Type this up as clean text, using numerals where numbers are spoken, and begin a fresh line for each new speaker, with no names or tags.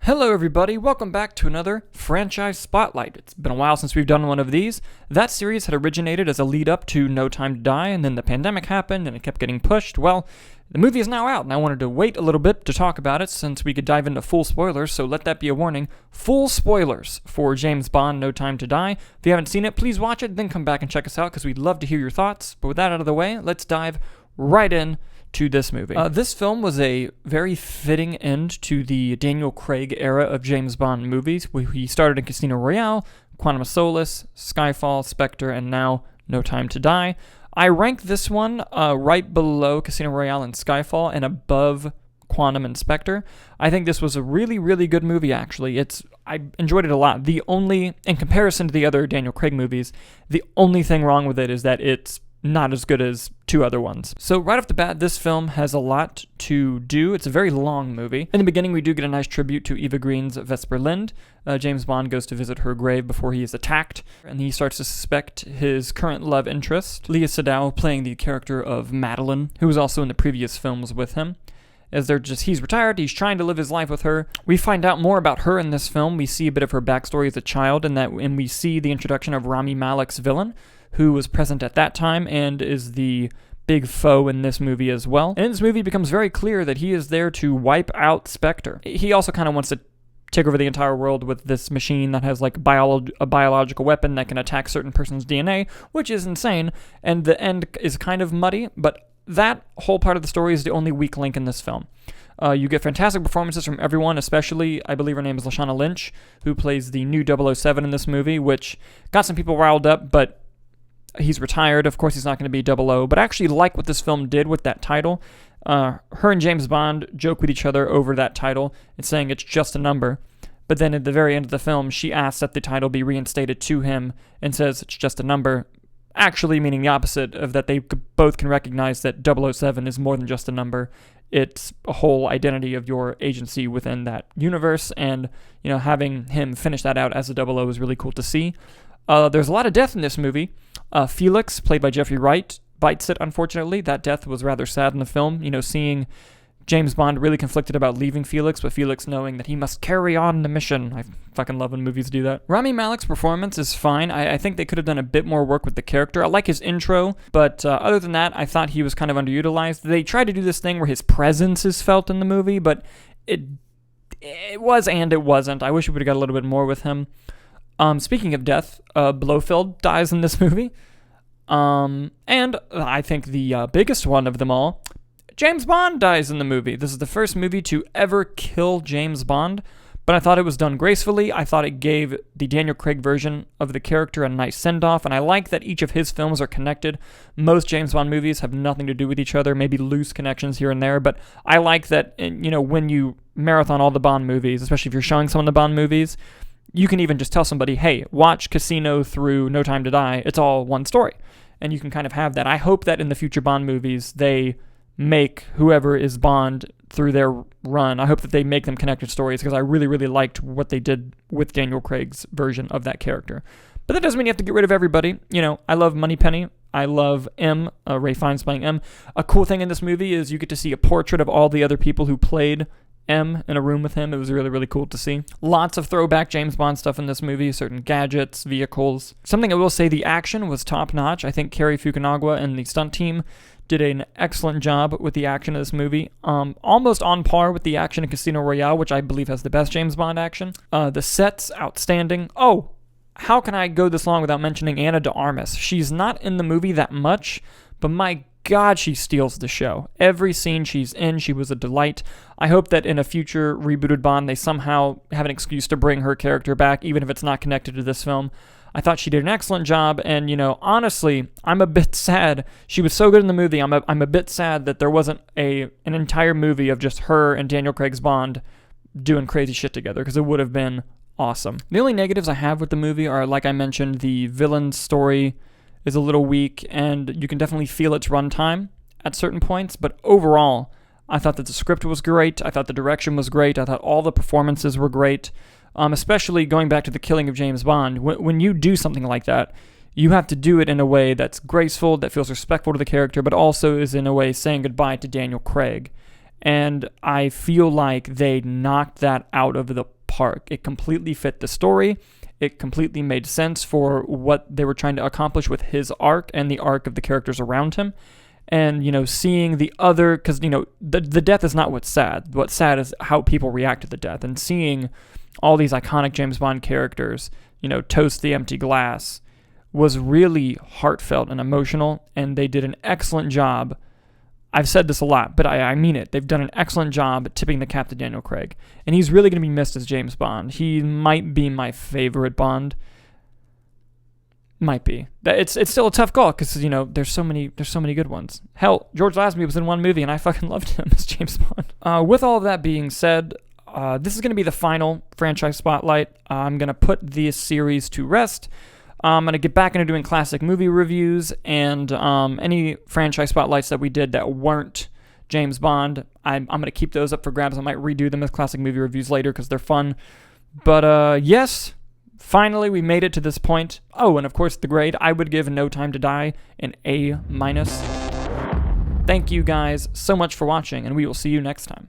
Hello everybody, welcome back to another Franchise Spotlight. It's been a while since we've done one of these. That series had originated as a lead up to No Time to Die, and then the pandemic happened and it kept getting pushed. Well, the movie is now out, and I wanted to wait a little bit to talk about it since we could dive into full spoilers, so let that be a warning. Full spoilers for James Bond, No Time to Die. If you haven't seen it, please watch it, then come back and check us out because we'd love to hear your thoughts. But with that out of the way, let's dive right in to this movie. This film was a very fitting end to the Daniel Craig era of James Bond movies. He started in Casino Royale, Quantum of Solace, Skyfall, Spectre, and now No Time to Die. I rank this one right below Casino Royale and Skyfall and above Quantum and Spectre. I think this was a really, really good movie, actually. I enjoyed it a lot. In comparison to the other Daniel Craig movies, the only thing wrong with it is that it's not as good as two other ones. So right off the bat, this film has a lot to do. It's a very long movie. In the beginning, we do get a nice tribute to Eva Green's Vesper Lynd. James Bond goes to visit her grave before he is attacked, and he starts to suspect his current love interest, Leah Seydoux, playing the character of Madeline, who was also in the previous films with him. He's retired, he's trying to live his life with her. We find out more about her in this film. We see a bit of her backstory as a child, and we see the introduction of Rami Malek's villain, who was present at that time and is the big foe in this movie as well. And in this movie, it becomes very clear that he is there to wipe out Spectre. He also kind of wants to take over the entire world with this machine that has like a biological weapon that can attack certain person's DNA, which is insane. And the end is kind of muddy, but that whole part of the story is the only weak link in this film. You get fantastic performances from everyone, especially, I believe her name is Lashana Lynch, who plays the new 007 in this movie, which got some people riled up, but he's retired. Of course, he's not going to be 00, but I actually like what this film did with that title. Her and James Bond joke with each other over that title and saying it's just a number. But then at the very end of the film, she asks that the title be reinstated to him and says it's just a number, actually meaning the opposite of that they both can recognize that 007 is more than just a number. It's a whole identity of your agency within that universe, and having him finish that out as a 00 is really cool to see. There's a lot of death in this movie. Felix, played by Jeffrey Wright, bites it, unfortunately. That death was rather sad in the film. Seeing James Bond really conflicted about leaving Felix, but Felix knowing that he must carry on the mission. I fucking love when movies do that. Rami Malek's performance is fine. I think they could have done a bit more work with the character. I like his intro, but other than that, I thought he was kind of underutilized. They tried to do this thing where his presence is felt in the movie, but it was and it wasn't. I wish we would have got a little bit more with him. Speaking of death, Blofeld dies in this movie. And I think the biggest one of them all, James Bond dies in the movie. This is the first movie to ever kill James Bond, but I thought it was done gracefully. I thought it gave the Daniel Craig version of the character a nice send-off, and I like that each of his films are connected. Most James Bond movies have nothing to do with each other, maybe loose connections here and there, but I like that, when you marathon all the Bond movies, especially if you're showing someone the Bond movies, you can even just tell somebody, hey, watch Casino through No Time to Die. It's all one story. And you can kind of have that. I hope that in the future Bond movies, they make whoever is Bond through their run, I hope that they make them connected stories, because I really, really liked what they did with Daniel Craig's version of that character. But that doesn't mean you have to get rid of everybody. I love Moneypenny. I love M, Ray Fiennes playing M. A cool thing in this movie is you get to see a portrait of all the other people who played M in a room with him. It was really, really cool to see. Lots of throwback James Bond stuff in this movie, certain gadgets, vehicles. Something I will say, the action was top-notch. I think Cary Fukunaga and the stunt team did an excellent job with the action of this movie. Almost on par with the action in Casino Royale, which I believe has the best James Bond action. The sets, outstanding. Oh, how can I go this long without mentioning Ana de Armas? She's not in the movie that much, but my God, she steals the show. Every scene she's in, she was a delight. I hope that in a future rebooted Bond, they somehow have an excuse to bring her character back, even if it's not connected to this film. I thought she did an excellent job, and, honestly, I'm a bit sad. She was so good in the movie, I'm a bit sad that there wasn't an entire movie of just her and Daniel Craig's Bond doing crazy shit together, because it would have been awesome. The only negatives I have with the movie are, like I mentioned, the villain story is a little weak, and you can definitely feel its runtime at certain points, but overall, I thought that the script was great, I thought the direction was great, I thought all the performances were great, especially going back to the killing of James Bond. When you do something like that, you have to do it in a way that's graceful, that feels respectful to the character, but also is in a way saying goodbye to Daniel Craig. And I feel like they knocked that out of the park. It completely fit the story. It completely made sense for what they were trying to accomplish with his arc and the arc of the characters around him. And, seeing the other, because, the death is not what's sad. What's sad is how people react to the death. And seeing all these iconic James Bond characters, toast the empty glass, was really heartfelt and emotional. And they did an excellent job. I've said this a lot, but I mean it. They've done an excellent job at tipping the cap to Daniel Craig. And he's really going to be missed as James Bond. He might be my favorite Bond. Might be. It's still a tough call because, there's so many good ones. Hell, George Lazenby was in one movie and I fucking loved him as James Bond. With all of that being said, this is going to be the final franchise spotlight. I'm going to put this series to rest. I'm going to get back into doing classic movie reviews and any franchise spotlights that we did that weren't James Bond. I'm going to keep those up for grabs. I might redo them as classic movie reviews later because they're fun. But yes, finally we made it to this point. Oh, and of course the grade, I would give No Time to Die an A-. Thank you guys so much for watching, and we will see you next time.